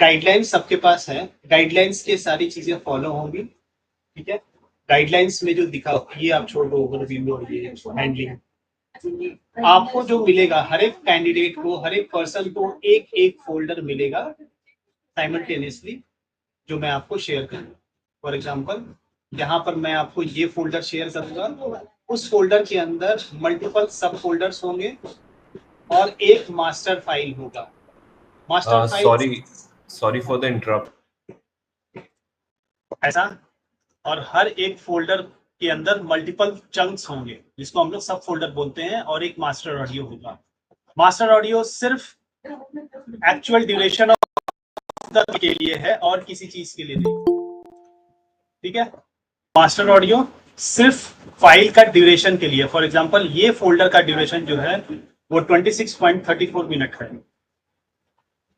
Guidelines सबके पास है, guidelines के सारी चीजें फॉलो होंगी, ठीक है। गाइडलाइंस में जो दिखा, ये आप छोड़ दो, ओवरव्यू और ये हैंडलिंग, आपको जो मिलेगा हर एक कैंडिडेट को, हर एक पर्सन को एक एक फोल्डर मिलेगा साइमल्टेनियसली, जो मैं आपको शेयर करूंगा। फॉर एग्जांपल यहाँ पर मैं आपको ये फोल्डर शेयर करूंगा, उस फोल्डर के अंदर मल्टीपल सब फोल्डर्स होंगे और एक मास्टर फाइल होगा। Master file, sorry for the interrupt, ऐसा, और हर एक फोल्डर के अंदर मल्टीपल चंक्स होंगे जिसको हम लोग सब फोल्डर बोलते हैं, और एक मास्टर ऑडियो होगा। मास्टर ऑडियो सिर्फ एक्चुअल ड्यूरेशन ऑफ द के लिए है और किसी चीज के लिए नहीं, ठीक है। मास्टर ऑडियो सिर्फ फाइल का ड्यूरेशन के लिए। फॉर एग्जांपल ये फोल्डर का ड्यूरेशन जो है वो 26.34 मिनट है,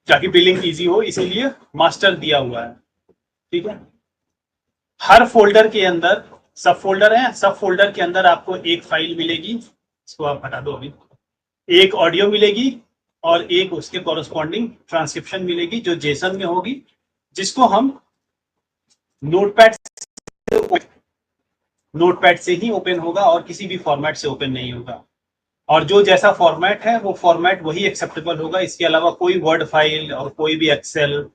ताकि बिलिंग इजी हो इसीलिए मास्टर दिया हुआ है, ठीक है। हर फोल्डर के अंदर सब फोल्डर है, सब फोल्डर के अंदर आपको एक फाइल मिलेगी, इसको आप हटा दो अभी, एक ऑडियो मिलेगी और एक उसके कॉरेस्पॉन्डिंग ट्रांसक्रिप्शन मिलेगी जो जेसन में होगी, जिसको हम नोटपैड से ही ओपन होगा और किसी भी फॉर्मेट से ओपन नहीं होगा। और जो जैसा फॉर्मेट है वो फॉर्मेट वही एक्सेप्टेबल होगा, इसके अलावा कोई वर्ड फाइल और कोई भी एक्सेल,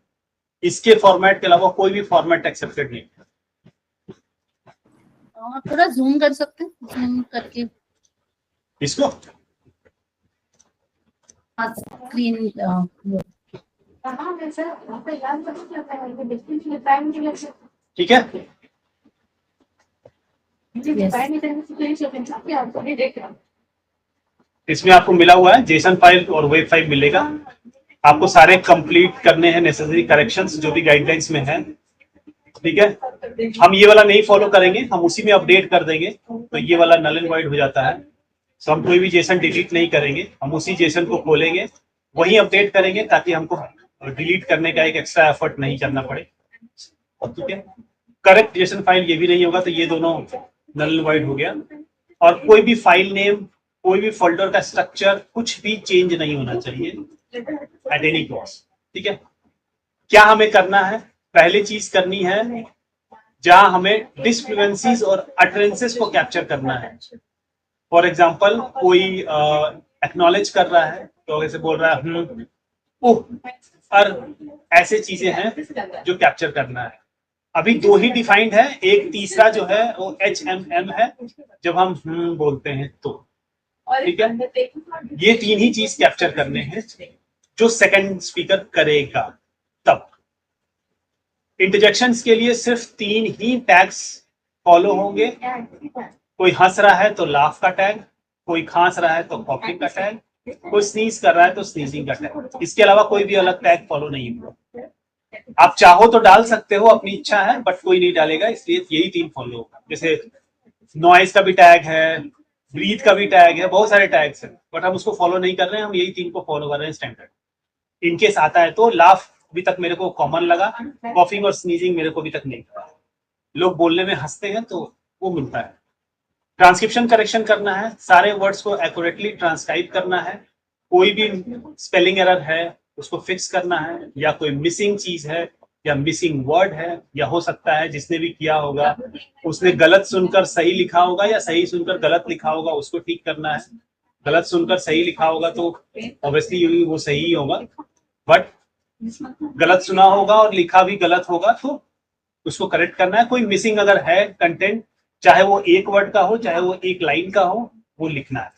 इसके फॉर्मेट के अलावा कोई भी फॉर्मेट एक्सेप्टेड नहीं। थोड़ा जूम कर सकते हैं, जूम करके इसको स्क्रीन, ठीक है। इसमें आपको मिला हुआ है जेसन फाइल और वेब फाइल मिलेगा। आपको सारे कंप्लीट करने हैं नेसेसरी करेक्शंस जो भी गाइडलाइंस में है, ठीक है। हम ये वाला नहीं फॉलो करेंगे, हम उसी में अपडेट कर देंगे, तो ये वाला नल एंड वाइड हो जाता है। तो हम कोई भी जेसन डिलीट नहीं करेंगे, हम उसी जेसन को खोलेंगे, वही अपडेट करेंगे, ताकि हमको डिलीट करने का एक एक्स्ट्रा एफर्ट नहीं करना पड़े, ठीक है। करेक्ट जेसन फाइल ये भी नहीं होगा, तो ये दोनों नल एंड वाइड हो गया। और कोई भी फाइल नेम, कोई भी फोल्डर का स्ट्रक्चर, कुछ भी चेंज नहीं होना चाहिए एट एनी कॉस्ट, ठीक है। क्या हमें करना है, पहली चीज करनी है, जहां हमें डिसफ्लुएंसीज और अटरेंसेस को कैप्चर करना है। फॉर एग्जांपल कोई एक्नॉलेज कर रहा है तो ऐसे बोल रहा है ओह, और ऐसे चीजें हैं जो कैप्चर करना है। अभी दो ही डिफाइंड है, एक तीसरा जो है वो HMM है, जब हम बोलते हैं तो, ठीक है। ये तीन ही चीज कैप्चर करने हैं जो सेकंड स्पीकर करेगा। तब इंटरजेक्शंस के लिए सिर्फ तीन ही टैग्स फॉलो होंगे, कोई हंस रहा है तो लाफ का टैग, कोई खांस रहा है तो कॉफिंग का टैग, कोई स्नीज कर रहा है तो स्नीजिंग का टैग। इसके अलावा कोई भी अलग टैग फॉलो नहीं होगा। आप चाहो तो डाल सकते हो, अपनी इच्छा है, बट कोई नहीं डालेगा, इसलिए यही तीन फॉलो होगा। जैसे नॉइज का भी टैग है, ब्रीथ का भी टैग है, बहुत सारे टैग्स हैं, बट हम उसको फॉलो नहीं कर रहे हैं, हम यही तीन को फॉलो कर रहे हैं स्टैंडर्ड। इनकेस आता है तो लाफ अभी तक मेरे को कॉमन लगा, कॉफिंग और स्नीजिंग मेरे को अभी तक नहीं लगा। लोग बोलने में हंसते हैं तो वो मिलता है। ट्रांसक्रिप्शन करेक्शन करना है, सारे वर्ड्स को एक्यूरेटली ट्रांसक्राइब करना है, कोई भी स्पेलिंग एरर है उसको फिक्स करना है, या कोई मिसिंग चीज है या मिसिंग वर्ड है, या हो सकता है जिसने भी किया होगा उसने गलत सुनकर सही लिखा होगा या सही सुनकर गलत लिखा होगा, उसको ठीक करना है। गलत सुनकर सही लिखा होगा तो ऑब्वियसली वो सही ही होगा, बट गलत सुना होगा और लिखा भी गलत होगा तो उसको करेक्ट करना है। कोई मिसिंग अगर है कंटेंट, चाहे वो एक वर्ड का हो चाहे वो एक लाइन का हो, वो लिखना है।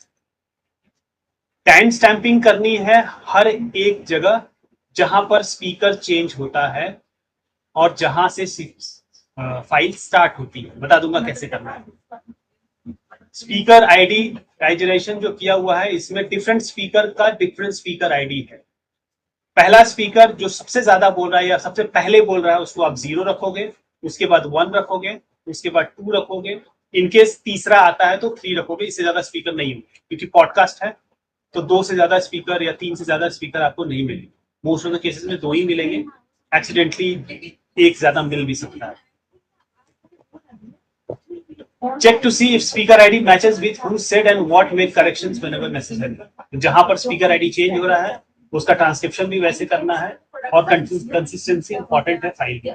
टाइम स्टैंपिंग करनी है हर एक जगह जहां पर स्पीकर चेंज होता है और जहां से फाइल स्टार्ट होती है। बता दूंगा कैसे करना है। स्पीकर आईडी टाइजरेशन जो किया हुआ है, इसमें डिफरेंट स्पीकर का डिफरेंट स्पीकर आईडी है। पहला स्पीकर जो सबसे ज्यादा बोल रहा है या सबसे पहले बोल रहा है उसको आप 0 रखोगे, उसके बाद 1 रखोगे, उसके बाद 2 रखोगे। इनकेस तीसरा आता है तो 3 रखोगे, इससे ज्यादा स्पीकर नहीं होंगे, क्योंकि पॉडकास्ट है तो 2 से ज्यादा स्पीकर या 3 से ज्यादा स्पीकर आपको नहीं मिलेंगे। मोस्ट ऑफ द केसेस में 2 ही मिलेंगे, एक्सीडेंटली एक ज्यादा मिल भी सकता है। Check to see if speaker ID matches with who said and what, make corrections whenever necessary। जहां पर स्पीकर आईडी चेंज हो रहा है उसका ट्रांसक्रिप्शन भी वैसे करना है, और कंसिस्टेंसी इंपॉर्टेंट है फाइल की।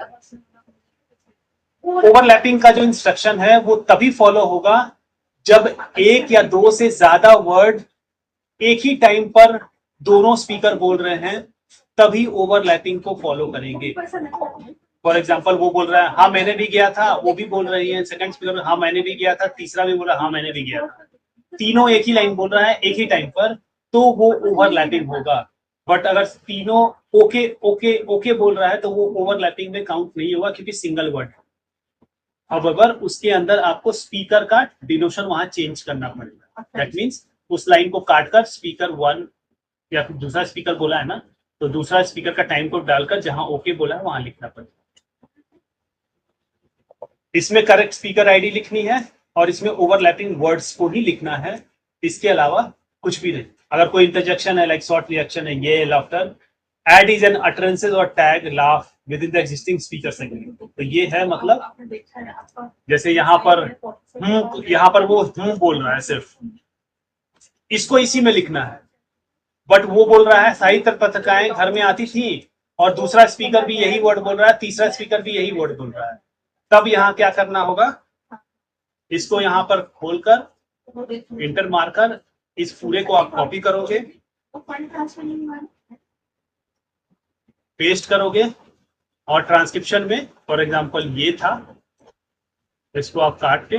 ओवरलैपिंग का जो इंस्ट्रक्शन है वो तभी फॉलो होगा जब एक या दो से ज्यादा वर्ड एक ही टाइम पर दोनों स्पीकर बोल रहे हैं, तभी ओवरलैपिंग को फॉलो करेंगे। फॉर एग्जाम्पल वो बोल रहा है हाँ मैंने भी गया था, वो भी बोल रही है सेकंड स्पीकर हाँ मैंने भी गया था, तीसरा भी बोला हाँ मैंने भी गया था, तीनों एक ही लाइन बोल रहा है एक ही टाइम पर, तो वो ओवरलैपिंग होगा। बट अगर तीनों ओके ओके ओके बोल रहा है तो वो ओवरलैपिंग में काउंट नहीं होगा क्योंकि सिंगल वर्ड। अगर उसके अंदर आपको स्पीकर का डिनोशन वहां चेंज करना पड़ेगा। दैट मीन्स उस लाइन को काटकर स्पीकर 1 या फिर दूसरा स्पीकर बोला है ना, तो दूसरा स्पीकर का टाइम कोड डालकर जहां ओके बोला है वहां लिखना पड़ेगा। इसमें करेक्ट स्पीकर आईडी लिखनी है और इसमें ओवरलैपिंग वर्ड्स को ही लिखना है, इसके अलावा कुछ भी नहीं। अगर कोई इंटरजेक्शन है लाइक शॉर्ट रिएक्शन है, ये laughter, add is an utterances और tag laugh within the existing speaker segment, तो ये है मतलब जैसे यहाँ पर वो बोल रहा है सिर्फ, इसको इसी में लिखना है। बट वो बोल रहा है साहित्य पत्रिकाएं घर में आती थी और दूसरा स्पीकर भी यही वर्ड बोल रहा है, तीसरा स्पीकर भी यही वर्ड बोल रहा है, तब यहाँ क्या करना होगा, इसको यहाँ पर खोलकर इंटर मारकर इस पूरे को आप कॉपी करोगे, पेस्ट करोगे और ट्रांसक्रिप्शन में फॉर एग्जांपल ये था, इसको आप काट के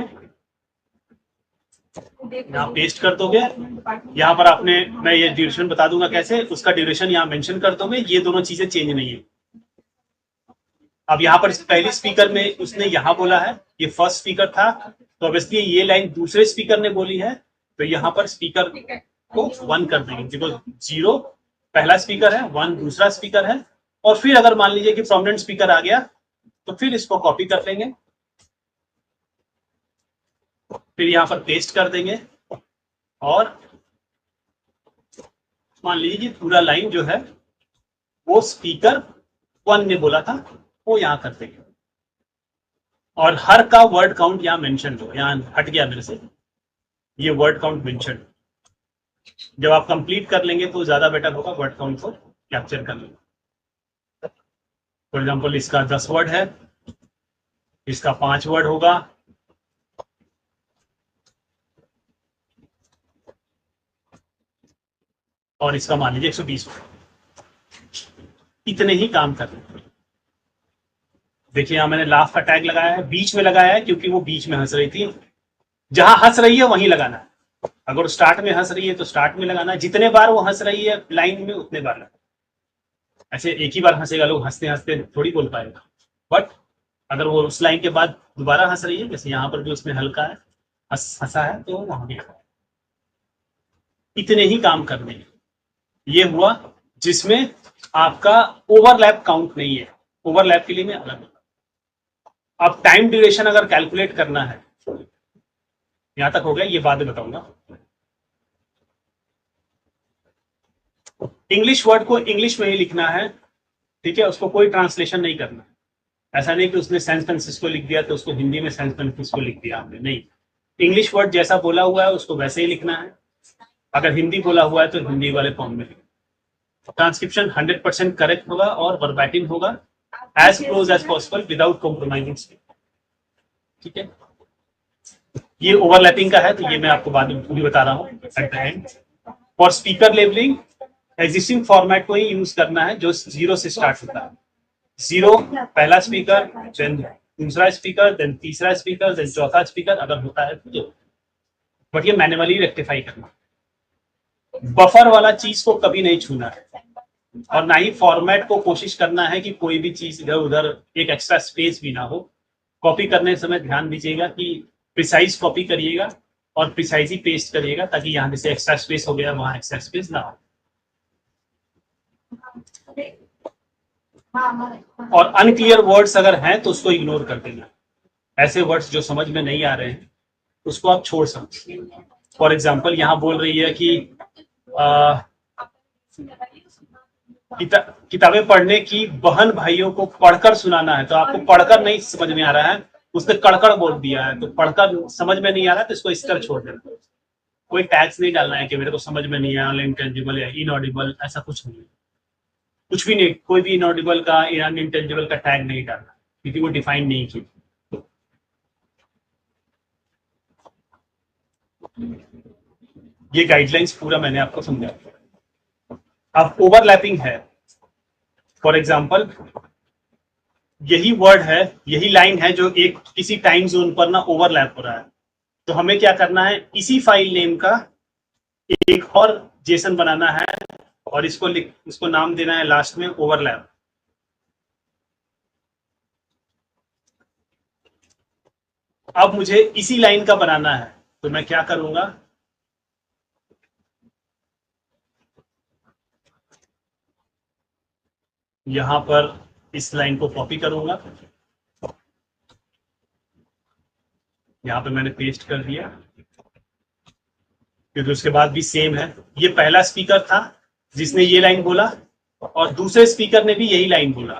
यहाँ पेस्ट कर दोगे। यहाँ पर आपने, मैं ये ड्यूरेशन बता दूंगा कैसे, उसका ड्यूरेशन यहाँ मेंशन कर दोगे, ये दोनों चीजें चेंज नहीं है। अब यहाँ पर पहले स्पीकर में उसने यहाँ बोला है, ये फर्स्ट स्पीकर था, तो ऑब्वियसली ये लाइन दूसरे स्पीकर ने बोली है, तो यहाँ पर स्पीकर को 1 कर देंगे, बिकॉज 0 पहला स्पीकर है, 1 दूसरा स्पीकर है। और फिर अगर मान लीजिए कि प्रोमिनेंट स्पीकर आ गया तो फिर इसको कॉपी कर लेंगे, फिर यहाँ पर पेस्ट कर देंगे और मान लीजिए पूरा लाइन जो है वो स्पीकर 1 ने बोला था वो यहाँ कर देंगे और हर का वर्ड काउंट यहाँ मेंशन हो, यहाँ हट गया मेरे से ये वर्ड काउंट मेंशन। जब आप कंप्लीट कर लेंगे तो ज्यादा बेटर होगा वर्ड काउंट को कैप्चर कर लेंगे। फॉर एग्जाम्पल इसका 10 वर्ड है, इसका 5 वर्ड होगा, और इसका मान लीजिए 120 वर्ड। इतने ही काम करने। देखिए यहाँ मैंने लाफ का टैग लगाया है, बीच में लगाया है क्योंकि वो बीच में हंस रही थी, जहां हंस रही है वहीं लगाना है। अगर स्टार्ट में हंस रही है तो स्टार्ट में लगाना है, जितने बार वो हंस रही है लाइन में उतने बार लगाना। ऐसे एक ही बार हंसेगा, लोग हंसते हंसते थोड़ी बोल पाएगा। बट अगर वो उस लाइन के बाद दोबारा हंस रही है, जैसे यहाँ पर भी उसमें हल्का है हंसा है, तो वहां भी इतने ही काम करने हैं। ये हुआ जिसमें आपका ओवरलैप काउंट नहीं है। ओवरलैप के लिए मैं अलग, अब टाइम ड्यूरेशन अगर कैलकुलेट करना है, यहां तक हो गया, ये बाद में बताऊंगा। इंग्लिश वर्ड को इंग्लिश में ही लिखना है, ठीक है, उसको कोई ट्रांसलेशन नहीं करना। ऐसा नहीं कि उसने सैन फ्रांसिस्को लिख दिया तो उसको हिंदी में सैन फ्रांसिस्को लिख दिया आपने, नहीं। इंग्लिश वर्ड जैसा बोला हुआ है उसको वैसे ही लिखना है। अगर हिंदी बोला हुआ है तो हिंदी वाले फॉर्म में लिखना। ट्रांसक्रिप्शन 100% करेक्ट होगा और वर्बैटिम होगा, as close as possible without compromising speed, ठीक है। ये ओवरलैपिंग का है तो ये मैं आपको बाद में पूरी बता रहा हूँ at the end. For speaker labelling existing format को ही यूज करना है जो 0 से स्टार्ट होता है। 0 पहला स्पीकर, देन दूसरा स्पीकर, देन तीसरा स्पीकर, देन चौथा स्पीकर अगर होता है तो। बट ये मैन्युअली रेक्टिफाई करना, बफर वाला चीज को कभी नहीं छूना है और ना ही फॉर्मेट को कोशिश करना है कि कोई भी चीज इधर उधर एक एक्स्ट्रा स्पेस भी ना हो। कॉपी करने समय ध्यान दीजिएगा कि प्रिसाइज कॉपी करिएगा और प्रिसाइज ही पेस्ट करिएगा, ताकि यहाँ जैसे एक्स्ट्रा स्पेस हो गया वहां एक्स्ट्रा स्पेस ना हो। और अनक्लियर वर्ड्स अगर हैं तो उसको इग्नोर कर देना। ऐसे वर्ड्स जो समझ में नहीं आ रहे हैं उसको आप छोड़ सकते हैं। फॉर एग्जाम्पल यहाँ बोल रही है कि किताबें पढ़ने की बहन भाइयों को पढ़कर सुनाना है, तो आपको पढ़कर नहीं समझ में आ रहा है, उसने कड़कड़ बोल दिया है, तो पढ़कर समझ में नहीं आ रहा है तो इसको इस तरह छोड़ देना। कोई टैग्स नहीं डालना है कि मेरे को समझ में नहीं आया, इनटेंजिबल या इनऑडिबल, ऐसा कुछ नहीं है। कुछ भी नहीं, कोई भी इनऑडिबल का या अनइंटेलिजिबल का टैग नहीं डालना, क्योंकि वो डिफाइन नहीं की। ये गाइडलाइंस पूरा मैंने आपको समझाया। अब ओवरलैपिंग है, फॉर एग्जाम्पल यही वर्ड है, यही लाइन है जो एक किसी टाइम जोन पर ना ओवरलैप हो रहा है। तो हमें क्या करना है, इसी फाइल नेम का एक और जेसन बनाना है और इसको नाम देना है लास्ट में ओवरलैप। अब मुझे इसी लाइन का बनाना है, तो मैं क्या करूंगा, यहां पर इस लाइन को कॉपी करूंगा, यहां पे मैंने पेस्ट कर दिया, क्योंकि उसके बाद भी सेम है। ये पहला स्पीकर था जिसने ये लाइन बोला और दूसरे स्पीकर ने भी यही लाइन बोला,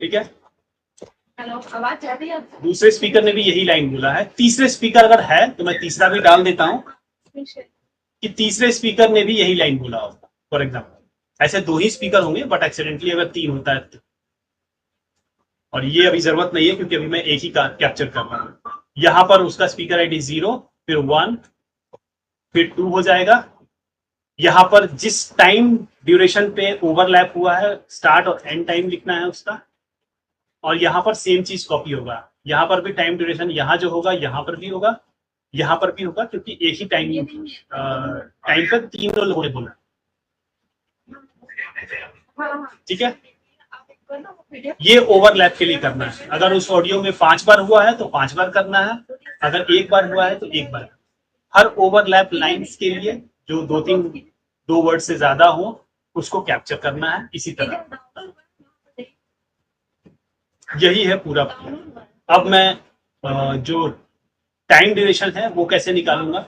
ठीक है। हेलो, आवाज जा रही है? दूसरे स्पीकर ने भी यही लाइन बोला है। तीसरे स्पीकर अगर है तो मैं तीसरा भी डाल देता हूं कि तीसरे स्पीकर ने भी यही लाइन बोला होगा। फॉर एग्जाम्पल ऐसे 2 ही स्पीकर होंगे, बट एक्सीडेंटली अगर 3 होता है तो। और ये अभी जरूरत नहीं है क्योंकि अभी मैं एक ही का कैप्चर कर रहा हूं। यहां पर उसका स्पीकर आईडी 0, फिर 1, फिर 2 हो जाएगा। यहां पर जिस टाइम ड्यूरेशन पे ओवरलैप हुआ है, स्टार्ट और एंड टाइम लिखना है उसका। और यहां पर सेम चीज कॉपी होगा, यहां पर भी टाइम ड्यूरेशन यहां जो होगा यहां पर भी होगा, यहां पर भी होगा, क्योंकि एक ही टाइम पर 3 लोगों ने बोला, ठीक है। ये ओवरलैप के लिए करना है। अगर उस ऑडियो में 5 बार हुआ है तो 5 बार करना है, अगर 1 बार हुआ है तो 1 बार। हर ओवरलैप लाइंस के लिए जो 2 वर्ड से ज्यादा हो उसको कैप्चर करना है इसी तरह। यही है पूरा। अब मैं जो टाइम ड्यूरेशन है वो कैसे निकालूंगा,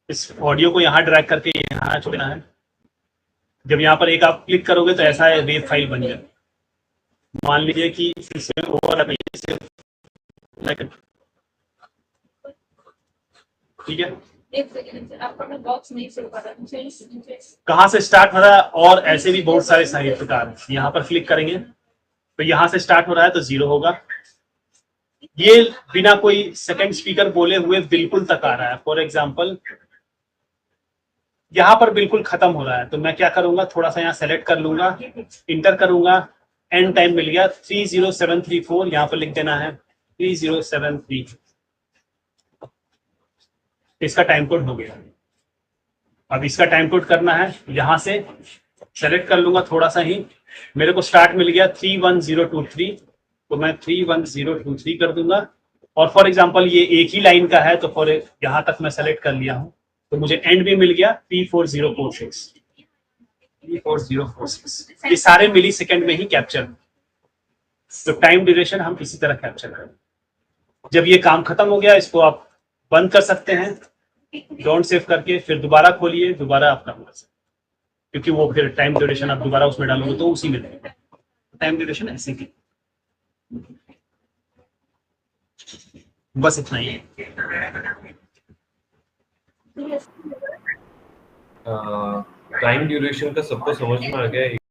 इस ऑडियो को यहाँ ड्रैग करके यहाँ छोड़ना है। जब यहाँ पर एक आप क्लिक करोगे तो ऐसा है वेब फाइल बन जाए। मान लीजिए कि इसमें ओवरलैप, ठीक है। कहाँ से स्टार्ट हो रहा है, और ऐसे भी बहुत सारे साहित्यकार हैं। यहाँ पर क्लिक करेंगे तो यहाँ से स्टार्ट हो रहा है तो 0 होगा। ये बिना कोई सेकंड स्पीकर बोले हुए बिल्कुल तक आ रहा है। फॉर एग्जाम्पल यहाँ पर बिल्कुल खत्म हो रहा है, तो मैं क्या करूंगा, थोड़ा सा यहाँ सेलेक्ट कर लूंगा, इंटर करूंगा, एंड टाइम मिल गया 30734, यहाँ पर लिख देना है 3073। इसका टाइम कोड हो गया। अब इसका टाइम कोड करना है, यहां से सेलेक्ट कर लूंगा थोड़ा सा ही, मेरे को स्टार्ट मिल गया 31023, तो मैं 31023 कर दूंगा। और फॉर एग्जांपल ये एक ही लाइन का है, तो फॉर यहां तक मैं सेलेक्ट कर लिया हूं, तो मुझे एंड भी मिल गया 34046। ये सारे मिली सेकेंड में ही कैप्चर। तो टाइम ड्यूरेशन हम इसी तरह कैप्चर करें। जब ये काम खत्म हो गया, इसको आप बंद कर सकते हैं, डोंट सेव करके, फिर दोबारा खोलिए, दोबारा आप काम कर सकते हैं, क्योंकि वो फिर टाइम ड्यूरेशन आप दोबारा उसमें डालोगे तो उसी में रहेगा। टाइम ड्यूरेशन ऐसे की, बस इतना ही है। टाइम ड्यूरेशन का सबको समझ में आ गया है।